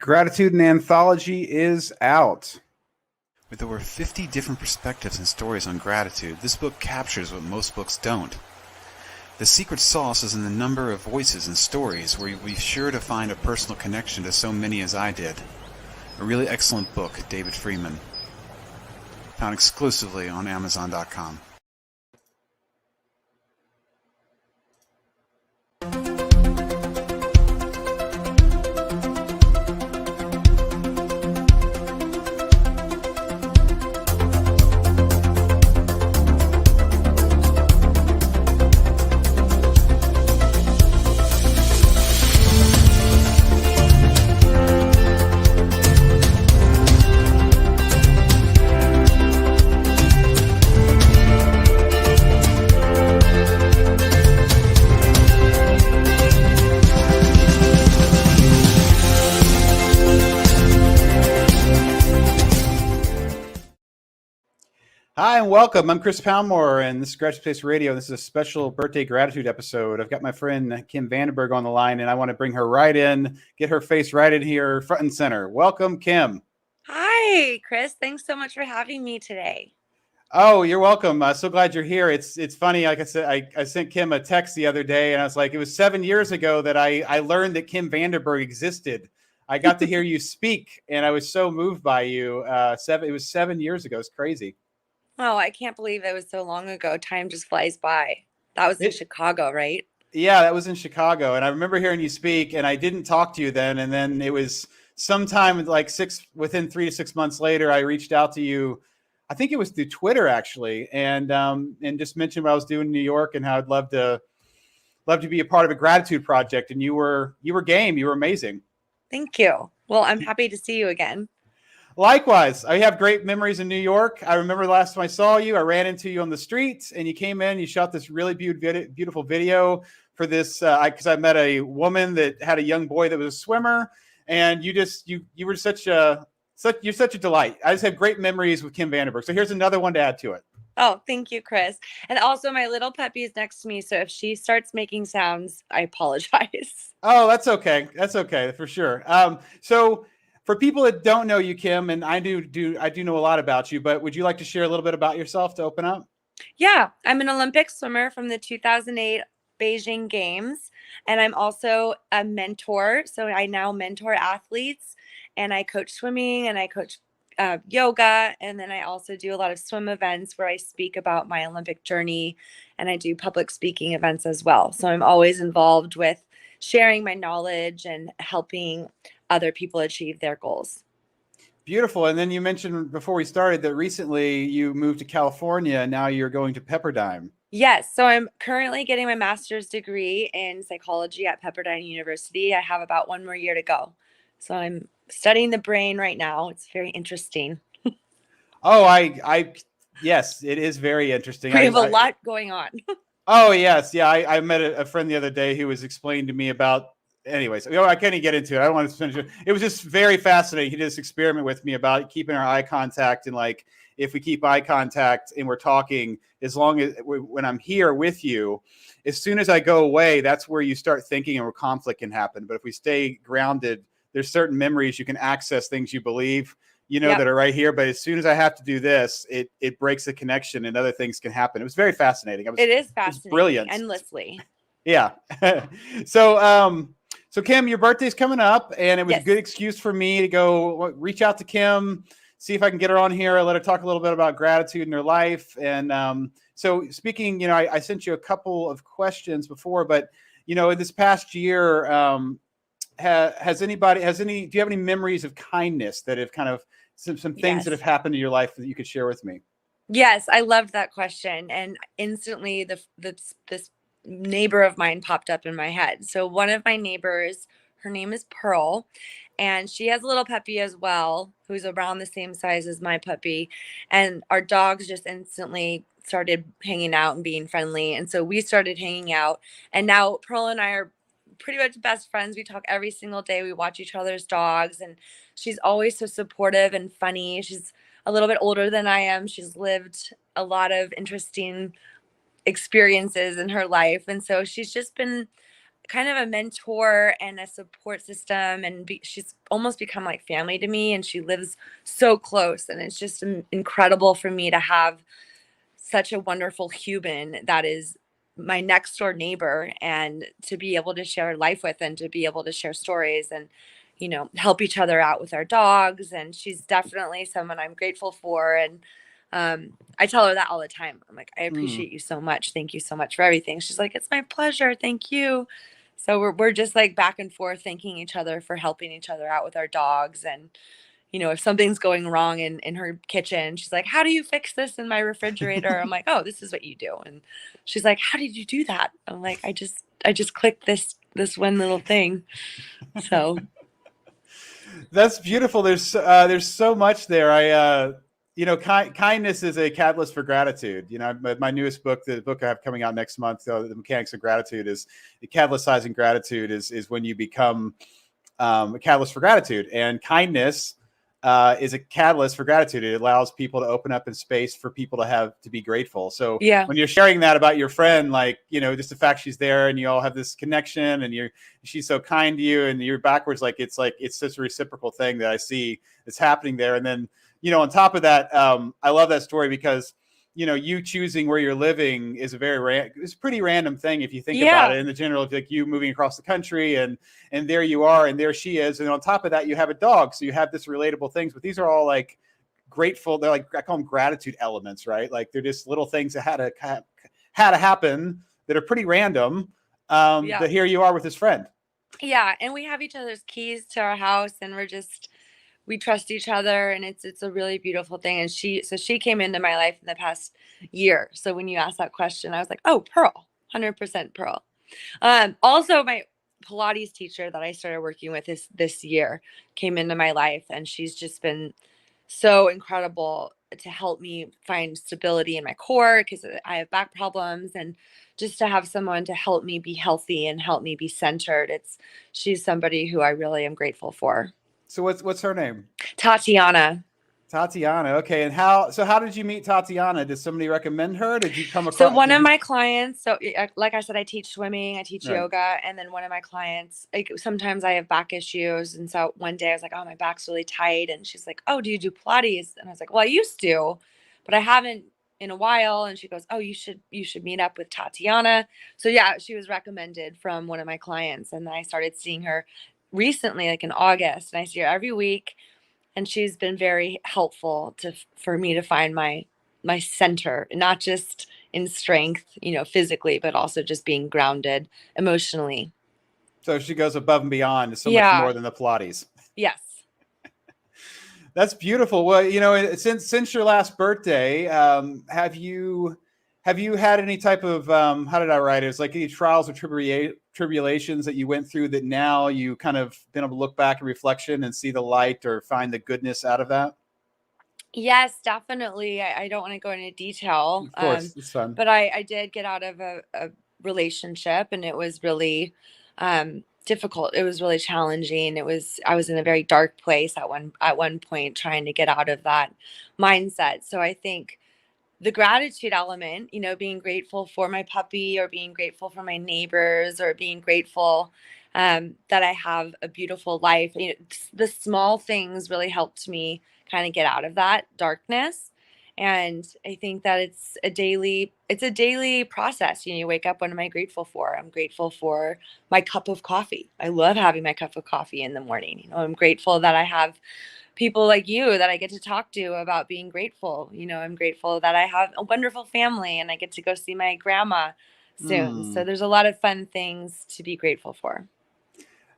Gratitude and Anthology is out. With over 50 different perspectives and stories on gratitude, this book captures what most books don't. The secret sauce is in the number of voices and stories where you'll be sure to find a personal connection to so many as I did. A really excellent book, David Freeman. Found exclusively on Amazon.com. Hi and welcome. I'm Chris Palmore, and this is Gratitude Space Radio. This is a special birthday gratitude episode. I've got my friend Kim Vandenberg on the line, and I want to bring her right in, get her face right in here, front and center. Welcome, Kim. Hi, Chris. Thanks so much for having me today. Oh, you're welcome. So glad you're here. It's funny. Like I said, I sent Kim a text the other day, and I was like, it was 7 years ago that I learned that Kim Vandenberg existed. I got to hear you speak, and I was so moved by you. It was 7 years ago. It's crazy. Oh, I can't believe it was so long ago. Time just flies by. That was in Chicago, right? Yeah, that was in Chicago. And I remember hearing you speak, and I didn't talk to you then. And then it was sometime within 3 to 6 months later, I reached out to you. I think it was through Twitter, actually, and just mentioned what I was doing in New York and how I'd love to be a part of a gratitude project. And you were game. You were amazing. Thank you. Well, I'm happy to see you again. Likewise, I have great memories in New York. I remember the last time I saw you, I ran into you on the streets, and you came in. You shot this really beautiful video for this because I met a woman that had a young boy that was a swimmer, and you were such a delight. I just have great memories with Kim Vandenberg. So here's another one to add to it. Oh, thank you, Chris. And also, my little puppy is next to me, so if she starts making sounds, I apologize. Oh, that's okay. That's okay for sure. So. For people that don't know you, Kim, and I do know a lot about you, but would you like to share a little bit about yourself to open up? Yeah, I'm an Olympic swimmer from the 2008 Beijing Games, and I'm also a mentor. So I now mentor athletes, and I coach swimming, and I coach yoga, and then I also do a lot of swim events where I speak about my Olympic journey, and I do public speaking events as well. So I'm always involved with sharing my knowledge and helping other people achieve their goals. Beautiful. And then you mentioned before we started that recently you moved to California and now you're going to Pepperdine. Yes. So I'm currently getting my master's degree in psychology at Pepperdine University. I have about 1 more year to go. So I'm studying the brain right now. It's very interesting. Oh, yes, it is very interesting. We have a lot going on. Oh, yes. Yeah. I met a friend the other day who was explaining to me about, anyways, I can't even get into it. I don't want to finish it. It was just very fascinating. He did this experiment with me about keeping our eye contact. And like, if we keep eye contact and we're talking, as long as when I'm here with you, as soon as I go away, that's where you start thinking and where conflict can happen. But if we stay grounded, there's certain memories you can access, things you believe, Yep. that are right here. But as soon as I have to do this, it breaks the connection and other things can happen. It was very fascinating. It is fascinating. Brilliant. Endlessly. Yeah. So Kim, your birthday's coming up, and it was a good excuse for me to go reach out to Kim, see if I can get her on here, let her talk a little bit about gratitude in her life. And so speaking, I sent you a couple of questions before, but in this past year, do you have any memories of kindness that have kind of some things that have happened in your life that you could share with me? Yes, I loved that question, and instantly this neighbor of mine popped up in my head. So one of my neighbors, her name is Pearl, and she has a little puppy as well, who's around the same size as my puppy. And our dogs just instantly started hanging out and being friendly. And so we started hanging out. And now Pearl and I are pretty much best friends. We talk every single day. We watch each other's dogs, and she's always so supportive and funny. She's a little bit older than I am. She's lived a lot of interesting experiences in her life. And so she's just been kind of a mentor and a support system, and she's almost become like family to me, and she lives so close, and it's just incredible for me to have such a wonderful human that is my next door neighbor, and to be able to share life with, and to be able to share stories, and help each other out with our dogs. And she's definitely someone I'm grateful for. And I tell her that all the time. I'm like, I appreciate you so much. Thank you so much for everything. She's like, it's my pleasure. Thank you. So we're just like back and forth, thanking each other for helping each other out with our dogs. And if something's going wrong in her kitchen, she's like, how do you fix this in my refrigerator? I'm like, oh, this is what you do. And she's like, how did you do that? I'm like, I just clicked this one little thing. So that's beautiful. There's so much there. Kindness is a catalyst for gratitude. My newest book, the book I have coming out next month, The Mechanics of Gratitude, is the catalyzing gratitude is when you become a catalyst for gratitude. And kindness is a catalyst for gratitude. It allows people to open up in space for people to be grateful. So when you're sharing that about your friend, like, just the fact she's there and you all have this connection, and she's so kind to you, and you're backwards, it's such a reciprocal thing that I see that's happening there. And then, on top of that, I love that story because, you choosing where you're living is it's a pretty random thing if you think about it. In the general, like you moving across the country, and there you are, and there she is, and on top of that, you have a dog, so you have this relatable things. But these are all like grateful. They're like, I call them gratitude elements, right? Like they're just little things that had to happen that are pretty random. That here you are with this friend. Yeah, and we have each other's keys to our house, and we trust each other, and it's a really beautiful thing. And she came into my life in the past year. So when you asked that question, I was like, oh, Pearl, 100% Pearl. Also, my Pilates teacher that I started working with this year came into my life, and she's just been so incredible to help me find stability in my core, because I have back problems, and just to have someone to help me be healthy and help me be centered. She's somebody who I really am grateful for. So what's her name? Tatiana. Okay. And how did you meet Tatiana? Did somebody recommend her? Did you come across? So one of my clients, like I said, I teach swimming, I teach yoga. And then one of my clients, sometimes I have back issues. And so one day I was like, oh, my back's really tight. And she's like, oh, do you do Pilates? And I was like, well, I used to, but I haven't in a while. And she goes, oh, you should meet up with Tatiana. So she was recommended from one of my clients. And then I started seeing her recently, like in August, and I see her every week, and she's been very helpful for me to find my center, not just in strength, physically, but also just being grounded emotionally. So she goes above and beyond. It's so much more than the Pilates. Yes. That's beautiful. Well, since your last birthday, have you had any type of how did I write it? It's like any trials or tribulations that you went through that now you kind of been able to look back in reflection and see the light or find the goodness out of that? Yes, definitely. I don't want to go into detail. Of course, it's fun. But I did get out of a relationship, and it was really difficult. It was really challenging. I was in a very dark place at one point, trying to get out of that mindset. So I think the gratitude element, being grateful for my puppy, or being grateful for my neighbors, or being grateful that I have a beautiful life. The small things really helped me kind of get out of that darkness. And I think that it's a daily process. You wake up, what am I grateful for? I'm grateful for my cup of coffee. I love having my cup of coffee in the morning. I'm grateful that I have people like you that I get to talk to about being grateful. I'm grateful that I have a wonderful family, and I get to go see my grandma soon. So there's a lot of fun things to be grateful for.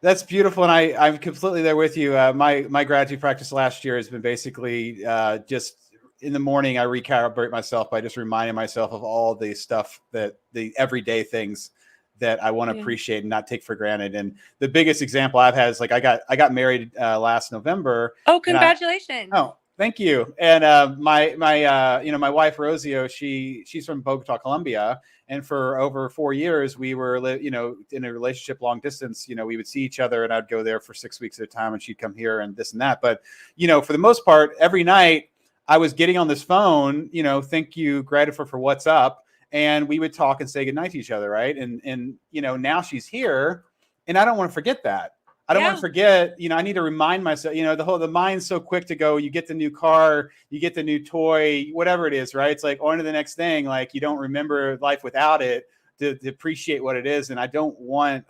That's beautiful. And I'm completely there with you. My gratitude practice last year has been basically just in the morning, I recalibrate myself by just reminding myself of all the stuff the everyday things that I want to appreciate and not take for granted. And the biggest example I've had is like I got married last November. Oh, congratulations! Thank you. And my wife Rosio, she's from Bogota, Colombia, and for over 4 years we were in a relationship long distance. We would see each other, and I'd go there for 6 weeks at a time, and she'd come here and this and that. But for the most part, every night I was getting on this phone, thank you, grateful for what's up. and we would talk and say goodnight to each other. Right. And, you know, now she's here and I don't want to forget that. I don't want to forget, you know, I need to remind myself, you know, the mind's so quick to go, you get the new car, you get the new toy, whatever it is, right? It's like on to the next thing. Like you don't remember life without it to appreciate what it is. And I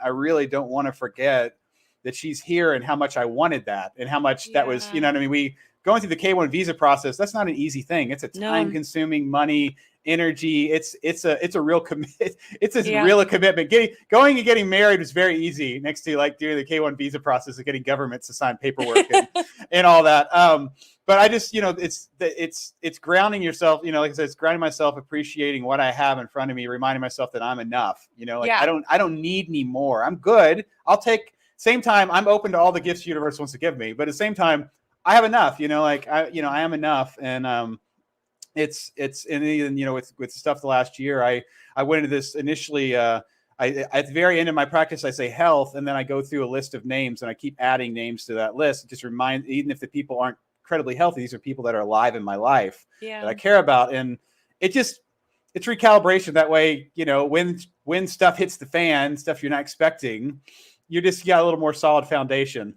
really don't want to forget that she's here and how much I wanted that and how much that was, you know what I mean? Going through the K-1 visa process, that's not an easy thing. It's a time consuming, money, energy. It's a real commitment. It's real commitment. Going and getting married was very easy next to like doing the K-1 visa process and getting governments to sign paperwork and all that. But I just, you know, it's grounding yourself, you know, like I said, it's grounding myself, appreciating what I have in front of me, reminding myself that I'm enough, you know, like I don't need any more. I'm good. Same time, I'm open to all the gifts the universe wants to give me, but at the same time, I have enough, you know, like I am enough. And, it's and you know, with stuff the last year, I went into this initially, at the very end of my practice, I say health, and then I go through a list of names and I keep adding names to that list. It just even if the people aren't incredibly healthy, these are people that are alive in my life that I care about. And it's recalibration. That way, you know, when stuff hits the fan, stuff you're not expecting, you got a little more solid foundation.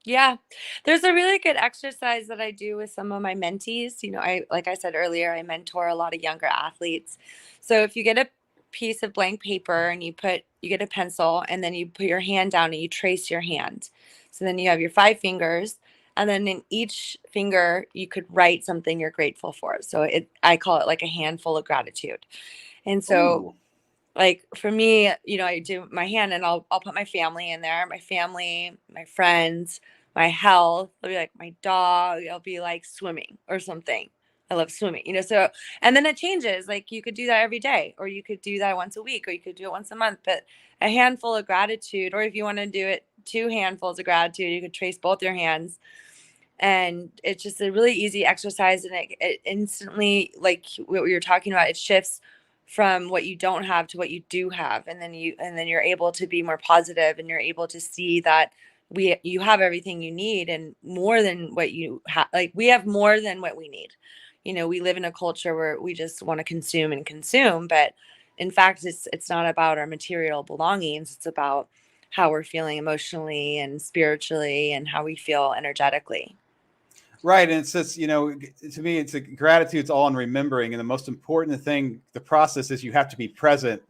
Yeah. There's a really good exercise that I do with some of my mentees. You know, like I said earlier, I mentor a lot of younger athletes. So if you get a piece of blank paper and you get a pencil and then you put your hand down and you trace your hand. So then you have your 5 fingers, and then in each finger you could write something you're grateful for. So I call it like a handful of gratitude. And so like for me, you know, I do my hand and I'll put my family in there, my family, my friends, my health. I'll be like my dog. I'll be like swimming or something. I love swimming, you know, so, and then it changes. Like you could do that every day, or you could do that once a week, or you could do it once a month, but a handful of gratitude, or if you want to do it 2 handfuls of gratitude, you could trace both your hands. And it's just a really easy exercise. And it instantly, like what we were talking about, it shifts from what you don't have to what you do have. And then you're able to be more positive, and you're able to see that you have everything you need and more than what you have. Like we have more than what we need. You know, we live in a culture where we just want to consume and consume, but in fact, it's not about our material belongings. It's about how we're feeling emotionally and spiritually and how we feel energetically. Right. And it's just, you know, to me, gratitude's all in remembering. And the most important thing, the process is you have to be present.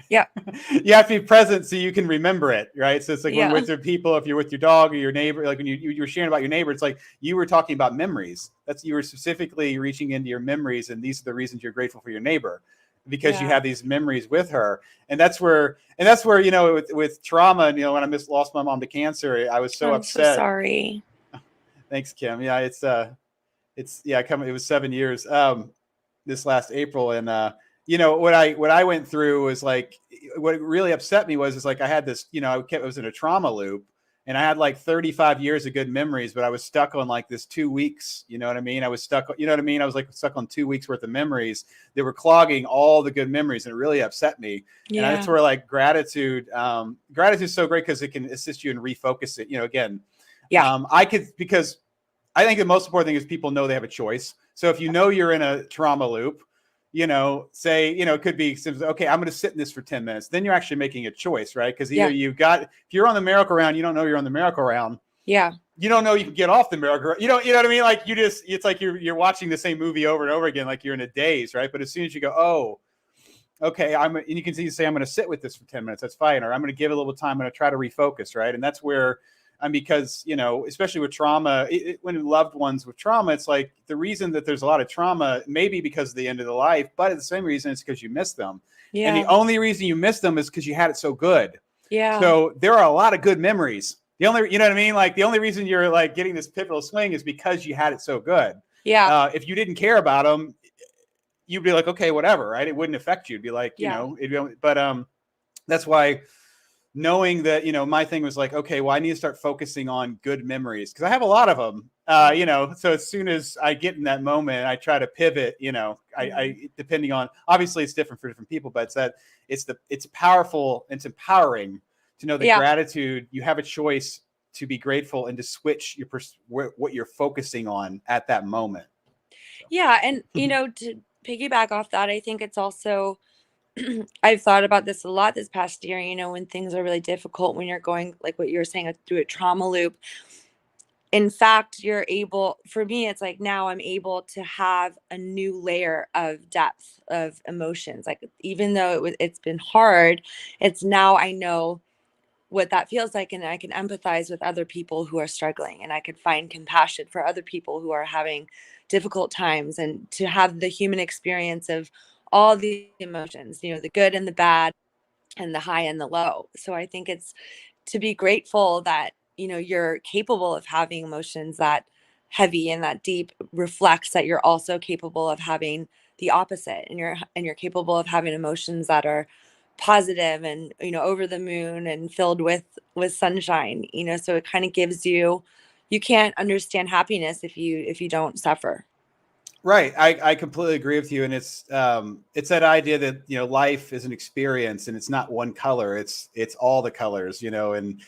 Yeah. You have to be present so you can remember it. Right. So it's like when with your people, if you're with your dog or your neighbor, like when you were sharing about your neighbor, it's like you were talking about memories. You were specifically reaching into your memories. And these are the reasons you're grateful for your neighbor, because you have these memories with her. And that's where, you know, with trauma, you know, when I lost my mom to cancer, I was so upset. So sorry. Thanks, Kim. Yeah, it was 7 years this last April. And you know, what I went through was like, what really upset me was like I had this, you know, I was in a trauma loop, and I had like 35 years of good memories, but I was stuck on like this 2 weeks, you know what I mean? I was stuck, you know what I mean? I was like stuck on 2 weeks worth of memories that were clogging all the good memories, and it really upset me. Yeah. And that's where like gratitude is so great because it can assist you in refocus it, you know, again. Yeah. Because I think the most important thing is people know they have a choice. So if you know you're in a trauma loop, you know, say, you know, it could be simply, okay, I'm going to sit in this for 10 minutes. Then you're actually making a choice, right? Because either if you're on the merry-go-round, you don't know you're on the merry-go-round. Yeah. You don't know you can get off the merry-go-round. You know what I mean? Like it's like you're watching the same movie over and over again, like you're in a daze, right? But as soon as you go, oh, okay, and you can say, I'm going to sit with this for 10 minutes. That's fine. Or I'm going to give it a little time. I'm going to try to refocus, right? And that's where, because, you know, especially with trauma, when loved ones with trauma, it's like the reason that there's a lot of trauma, maybe because of the end of the life, but at the same reason, it's because you miss them. Yeah. And the only reason you miss them is because you had it so good. Yeah. So there are a lot of good memories. You know what I mean? Like the only reason you're like getting this pivotal swing is because you had it so good. Yeah. If you didn't care about them, you'd be like, okay, whatever, right? It wouldn't affect you. It'd be like, you know, but that's why knowing that, you know, my thing was like, okay, well, I need to start focusing on good memories because I have a lot of them, you know, so as soon as I get in that moment, I try to pivot, you know, I depending on, obviously it's different for different people, but it's powerful. It's empowering to know that gratitude, you have a choice to be grateful and to switch what you're focusing on at that moment. So. Yeah. And, you know, to piggyback off that, I think it's also I've thought about this a lot this past year, when things are really difficult, when you're going, like what you were saying, through a trauma loop. In fact, for me, it's like now I'm able to have a new layer of depth of emotions. Like, even though it's been hard, it's now I know what that feels like, and I can empathize with other people who are struggling, and I could find compassion for other people who are having difficult times, and to have the human experience of all the emotions, the good and the bad and the high and the low. So I think it's to be grateful that, you're capable of having emotions that heavy and that deep, reflects that you're also capable of having the opposite, and you're capable of having emotions that are positive and, over the moon and filled with sunshine, so it kind of gives you can't understand happiness if you don't suffer. Right. I completely agree with you. And it's that idea that, life is an experience, and it's not one color. It's all the colors, and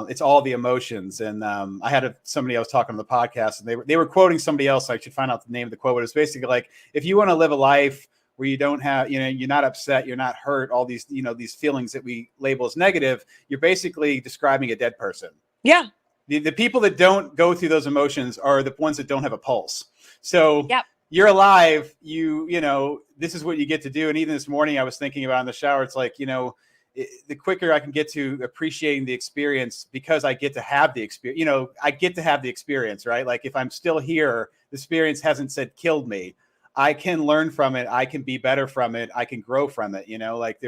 it's all the emotions. And I had somebody I was talking on the podcast, and they were quoting somebody else. I should find out the name of the quote, but it's basically like, if you want to live a life where you don't have, you're not upset, you're not hurt, all these, these feelings that we label as negative, you're basically describing a dead person. Yeah. The people that don't go through those emotions are the ones that don't have a pulse. So Yep. You're alive, this is what you get to do. And even this morning I was thinking about in the shower, it's like, the quicker I can get to appreciating the experience, because I get to have the experience, I get to have the experience, right? Like, if I'm still here, the experience hasn't said killed me. I can learn from it. I can be better from it. I can grow from it. Like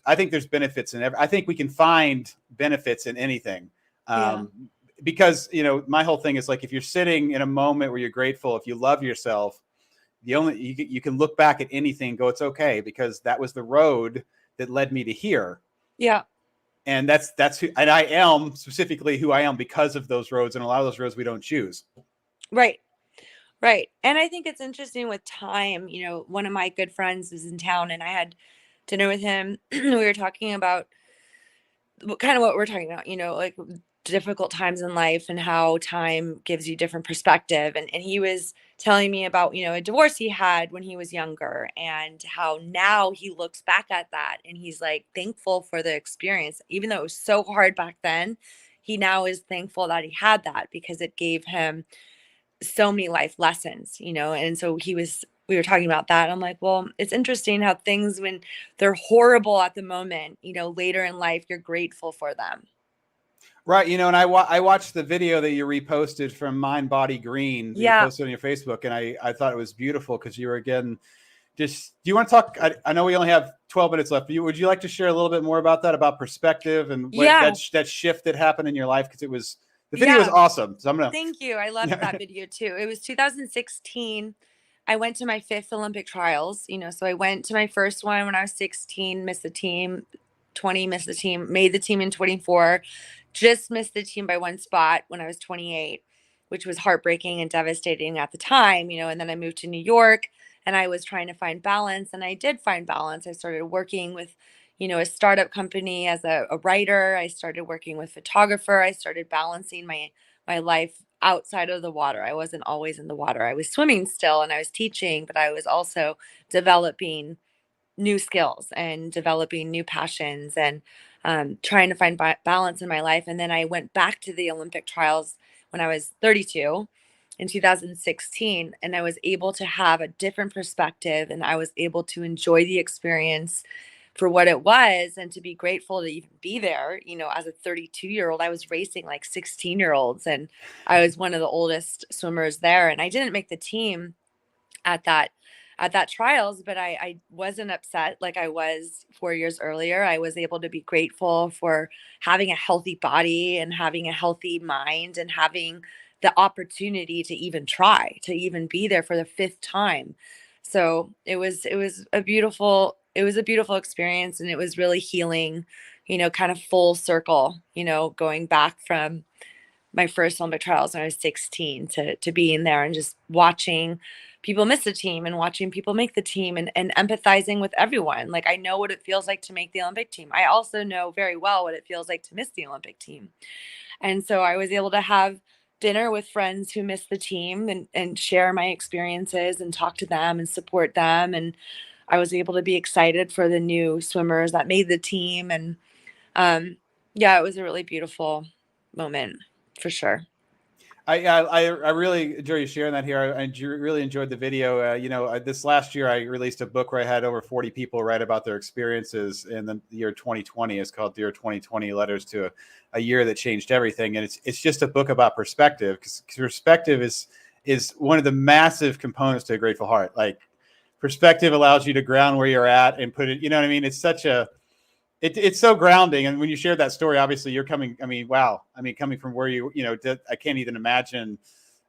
I think there's benefits in I think we can find benefits in anything. Because, my whole thing is like, if you're sitting in a moment where you're grateful, if you love yourself, you can look back at anything and go, it's okay, because that was the road that led me to here. Yeah. And that's who, and I am specifically who I am because of those roads, and a lot of those roads we don't choose. Right. Right. And I think it's interesting with time. One of my good friends was in town, and I had dinner with him. We were talking about kind of what we're talking about, like difficult times in life and how time gives you different perspective. And he was telling me about, a divorce he had when he was younger, and how now he looks back at that and he's like thankful for the experience. Even though it was so hard back then, he now is thankful that he had that, because it gave him so many life lessons, and so we were talking about that. I'm like, well, it's interesting how things, when they're horrible at the moment, later in life, you're grateful for them. Right. And I watched the video that you reposted from Mind Body Green that you posted on your Facebook. And I thought it was beautiful, because you were, again, do you want to talk? I know we only have 12 minutes left. Would you like to share a little bit more about that, about perspective and what that shift that happened in your life? Because the video was awesome. So Thank you. I loved that video too. It was 2016. I went to my 5th Olympic trials, so I went to my first one when I was 16, missed the team, 20, missed the team, made the team in 24, just missed the team by one spot when I was 28, which was heartbreaking and devastating at the time, and then I moved to New York, and I was trying to find balance, and I did find balance. I started working with, a startup company as a writer. I started working with photographer. I started balancing my life outside of the water. I wasn't always in the water. I was swimming still, and I was teaching, but I was also developing new skills and developing new passions, and trying to find balance in my life. And then I went back to the Olympic trials when I was 32 in 2016, and I was able to have a different perspective, and I was able to enjoy the experience for what it was, and to be grateful to even be there. As a 32-year-old, I was racing like 16-year-olds, and I was one of the oldest swimmers there. And I didn't make the team at that trials, but I wasn't upset like I was 4 years earlier. I was able to be grateful for having a healthy body and having a healthy mind, and having the opportunity to even try, to even be there for the 5th time. So it was a beautiful experience, and it was really healing, kind of full circle, going back from my first Olympic trials when I was 16 to being there and just watching people miss the team and watching people make the team, and empathizing with everyone. Like, I know what it feels like to make the Olympic team. I also know very well what it feels like to miss the Olympic team. And so I was able to have dinner with friends who missed the team, and share my experiences and talk to them and support them. And I was able to be excited for the new swimmers that made the team. And yeah, it was a really beautiful moment for sure. I really enjoy you sharing that here. Really enjoyed the video. This last year I released a book where I had over 40 people write about their experiences in the year 2020. It's called Dear 2020: Letters to a Year That Changed Everything. And it's just a book about perspective, because perspective is one of the massive components to a grateful heart. Like, perspective allows you to ground where you're at and put it, you know what I mean? It's such a, it's so grounding. And when you shared that story, obviously you're coming, I mean, wow. I mean, coming from where I can't even imagine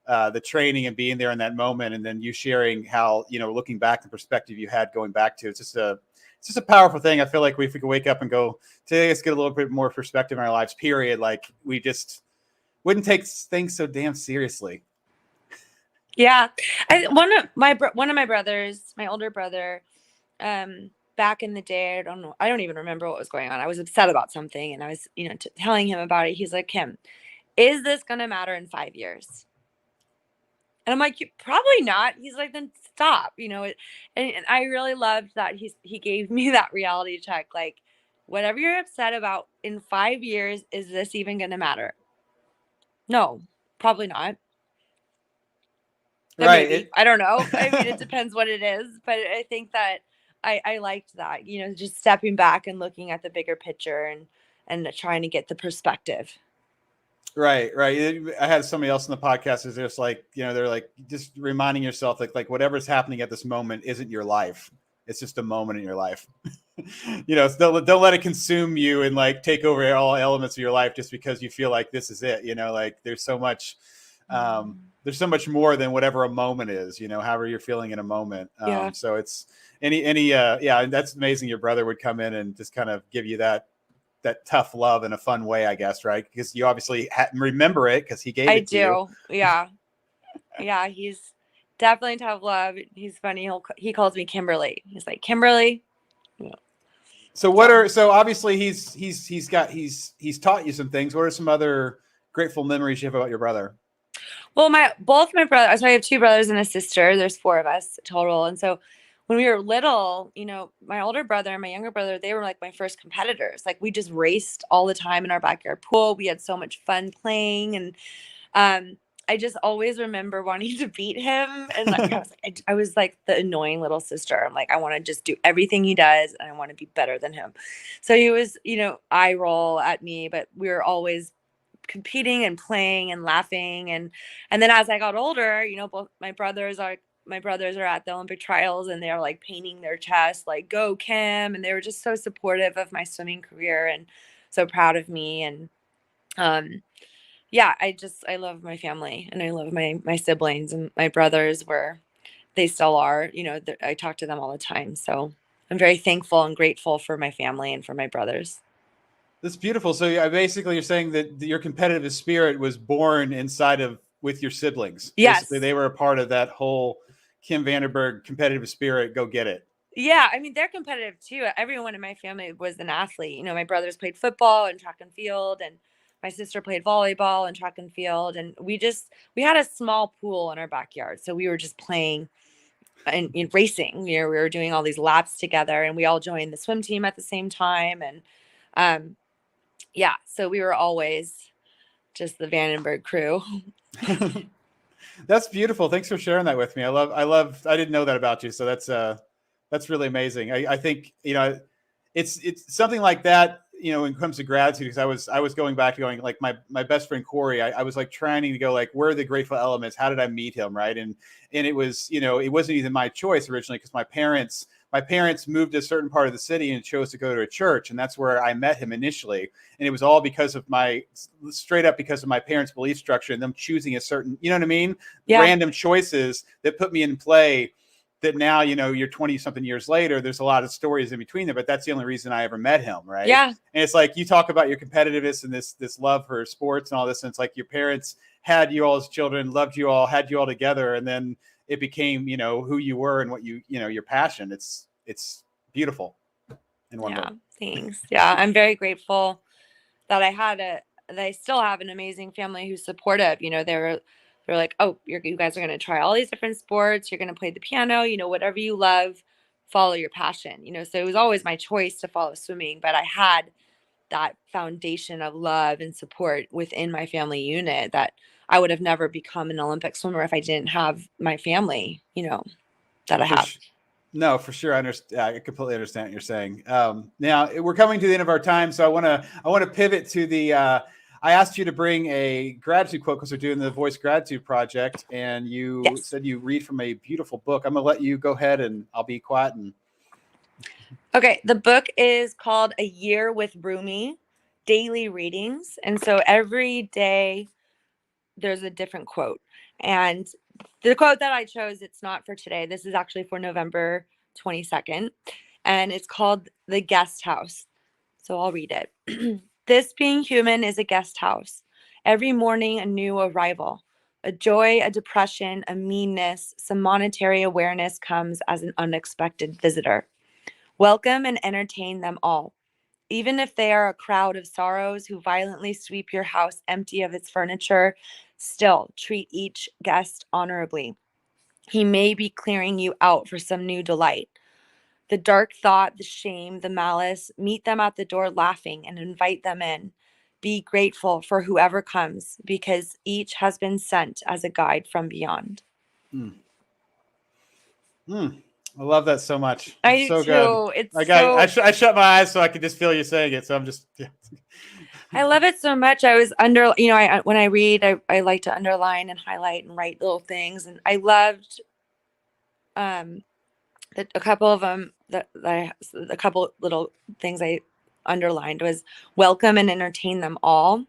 the training and being there in that moment. And then you sharing how, looking back, the perspective you had going back to, it's just a powerful thing. I feel like if we could wake up and go, today, let's get a little bit more perspective in our lives, period. Like, we just wouldn't take things so damn seriously. Yeah. One of my brothers, my older brother, back in the day, I don't even remember what was going on. I was upset about something, and I was, telling him about it. He's like, Kim, is this going to matter in 5 years? And I'm like, probably not. He's like, then stop, and I really loved that he gave me that reality check. Like, whatever you're upset about in 5 years, is this even going to matter? No, probably not. Right. Maybe. I don't know. I mean, it depends what it is, but I think that I liked that, just stepping back and looking at the bigger picture and trying to get the perspective. Right. I had somebody else in the podcast is just like, they're like, just reminding yourself like whatever's happening at this moment isn't your life. It's just a moment in your life. Don't let it consume you and like take over all elements of your life just because you feel like this is it. Like there's so much more than whatever a moment is, however you're feeling in a moment. Yeah. So it's that's amazing. Your brother would come in and just kind of give you that tough love in a fun way, I guess, right? Because you obviously remember it because he gave it to you. Yeah. Yeah. He's definitely tough love. He's funny. He calls me Kimberly. He's like, Kimberly. Yeah. So obviously he's taught you some things. What are some other grateful memories you have about your brother? Well, both my brothers, so I have 2 brothers and a sister. There's 4 of us total. And so when we were little, my older brother and my younger brother, they were like my first competitors. Like, we just raced all the time in our backyard pool. We had so much fun playing. And I just always remember wanting to beat him. And I was like the annoying little sister. I'm like, I want to just do everything he does, and I want to be better than him. So he was, eye roll at me, but we were always competing and playing and laughing. And then as I got older, both my brothers are at the Olympic trials, and they're like painting their chest, like, go Kim. And they were just so supportive of my swimming career and so proud of me. And yeah, I love my family, and I love my siblings, and my brothers they still are, I talk to them all the time. So I'm very thankful and grateful for my family and for my brothers. That's beautiful. So basically you're saying that your competitive spirit was born with your siblings. Yes. Basically, they were a part of that whole Kim Vandenberg competitive spirit. Go get it. Yeah. I mean, they're competitive too. Everyone in my family was an athlete. My brothers played football and track and field, and my sister played volleyball and track and field. And we had a small pool in our backyard. So we were just playing and racing. We were doing all these laps together, and we all joined the swim team at the same time. And yeah, so we were always just the Vandenberg crew. That's beautiful. Thanks for sharing that with me. I didn't know that about you. So that's really amazing. I think, it's something like that, when it comes to gratitude, because I was going back to like my best friend, Corey, I was like trying to go like, where are the grateful elements? How did I meet him? Right. And it was, it wasn't even my choice originally, because my parents moved to a certain part of the city and chose to go to a church. And that's where I met him initially. And it was all because of my parents' belief structure and them choosing a certain, you know what I mean? Yeah. Random choices that put me in play that now, you're 20 something years later, there's a lot of stories in between there, but that's the only reason I ever met him. Right. Yeah. And it's like, you talk about your competitiveness and this love for sports and all this. And it's like your parents had you all as children, loved you all, had you all together. And then it became, who you were and what your passion. It's beautiful in one way. Thanks. Yeah. I'm very grateful that I still have an amazing family who's supportive. They're like, oh, you guys are going to try all these different sports. You're going to play the piano, whatever you love, follow your passion, so it was always my choice to follow swimming, but I had that foundation of love and support within my family unit that I would have never become an Olympic swimmer if I didn't have my family, that I have. No, for sure. I completely understand what you're saying. Now we're coming to the end of our time, so I want to pivot to the. I asked you to bring a gratitude quote because we're doing the Voice Gratitude Project, and you said you read from a beautiful book. I'm gonna let you go ahead, and I'll be quiet. Okay, the book is called A Year with Rumi, Daily Readings, and so every day there's a different quote. And the quote that I chose, it's not for today. This is actually for November 22nd, and it's called The Guest House. So I'll read it. This being human is a guest house. Every morning, a new arrival. A joy, a depression, a meanness, some monetary awareness comes as an unexpected visitor. Welcome and entertain them all. Even if they are a crowd of sorrows who violently sweep your house empty of its furniture, still treat each guest honorably. He may be clearing you out for some new delight. The dark thought, the shame, the malice, meet them at the door laughing and invite them in. Be grateful for whoever comes because each has been sent as a guide from beyond. I love that so much. I do so too. Good. I shut my eyes so I could just feel you saying it. So I'm just. Yeah. I love it so much. I was when I read, I like to underline and highlight and write little things, and I loved a couple of them a couple little things I underlined was welcome and entertain them all.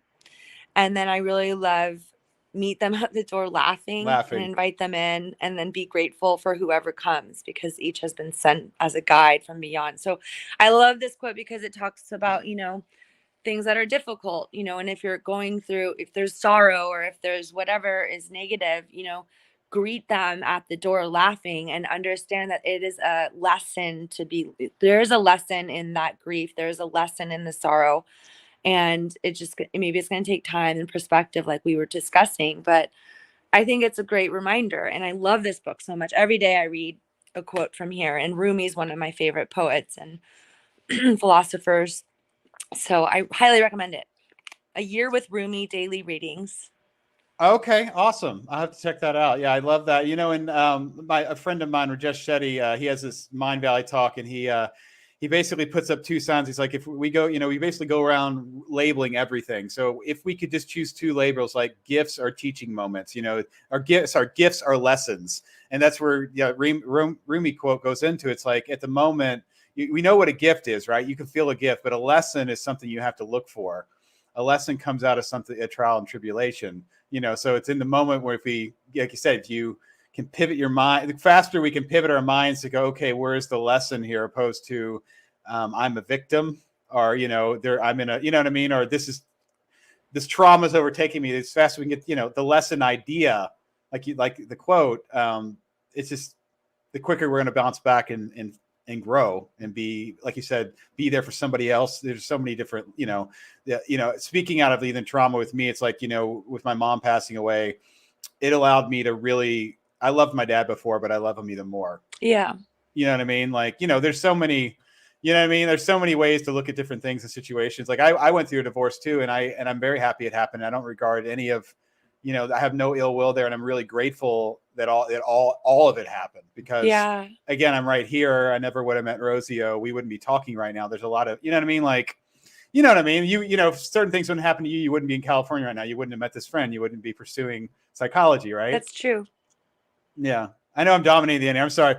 And then I really love meet them at the door laughing and invite them in, and then be grateful for whoever comes because each has been sent as a guide from beyond. So I love this quote because it talks about, things that are difficult, and if you're going through, if there's sorrow or if there's whatever is negative, greet them at the door laughing and understand that it is a lesson there's a lesson in that grief. There's a lesson in the sorrow. And maybe it's going to take time and perspective like we were discussing, but I think it's a great reminder. And I love this book so much. Every day I read a quote from here, and Rumi's one of my favorite poets and philosophers. So I highly recommend it. A Year with Rumi, Daily Readings. Okay, awesome. I'll have to check that out. Yeah, I love that. And a friend of mine, Rajesh Shetty, he has this Mind Valley talk, and he basically puts up two signs. He's like, if we go, we basically go around labeling everything. So if we could just choose two labels, like gifts or teaching moments, our gifts are lessons. And that's where Rumi quote goes into. It's like at the moment, we know what a gift is, right? You can feel a gift, but a lesson is something you have to look for. A lesson comes out of something, a trial and tribulation, so it's in the moment where if we, like you said, if you can pivot your mind, the faster we can pivot our minds to go, okay, where's the lesson here, opposed to I'm a victim, or I'm in a, you know what I mean, or this trauma is overtaking me. As fast as we can get the lesson idea, like the quote, it's just the quicker we're going to bounce back and grow and be, like you said, be there for somebody else. There's so many different, speaking out of even trauma with me, it's like, with my mom passing away, it allowed me to really, I loved my dad before, but I love him even more. Yeah. You know what I mean? Like, there's so many, there's so many ways to look at different things and situations. Like I went through a divorce too, and I'm very happy it happened. I don't regard any of, I have no ill will there, and I'm really grateful that all of it happened, because again, I'm right here. I never would have met Rosio. We wouldn't be talking right now. There's a lot of, you know what I mean? Like, you know what I mean? If certain things wouldn't happen to you, you wouldn't be in California right now. You wouldn't have met this friend. You wouldn't be pursuing psychology, right? That's true. Yeah. I know I'm dominating the ending. I'm sorry.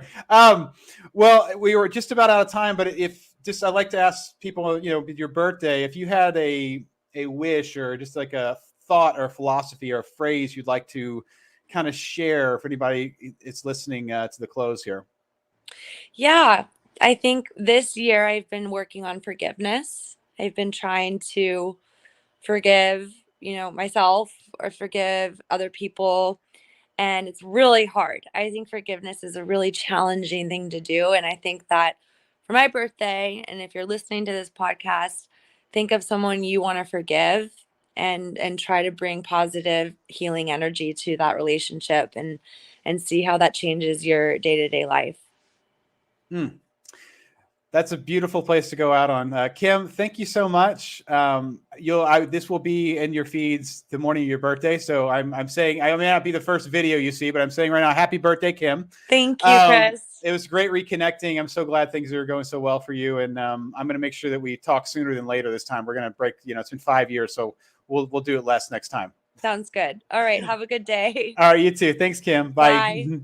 Well, we were just about out of time, but I'd like to ask people, your birthday, if you had a wish or just like a thought or a philosophy or a phrase you'd like to kind of share for anybody it's listening to the close here. Yeah, I think this year I've been working on forgiveness. I've been trying to forgive, myself or forgive other people. And it's really hard. I think forgiveness is a really challenging thing to do. And I think that for my birthday, and if you're listening to this podcast, think of someone you want to forgive and try to bring positive healing energy to that relationship and see how that changes your day-to-day life. That's a beautiful place to go out on. Kim, thank you so much. This will be in your feeds the morning of your birthday. So I'm saying, I may not be the first video you see, but I'm saying right now, happy birthday, Kim. Thank you, Chris. It was great reconnecting. I'm so glad things are going so well for you. And I'm going to make sure that we talk sooner than later this time. We're going to break, it's been 5 years, so we'll do it less next time. Sounds good. All right. Have a good day. All right, you too. Thanks, Kim. Bye. Bye.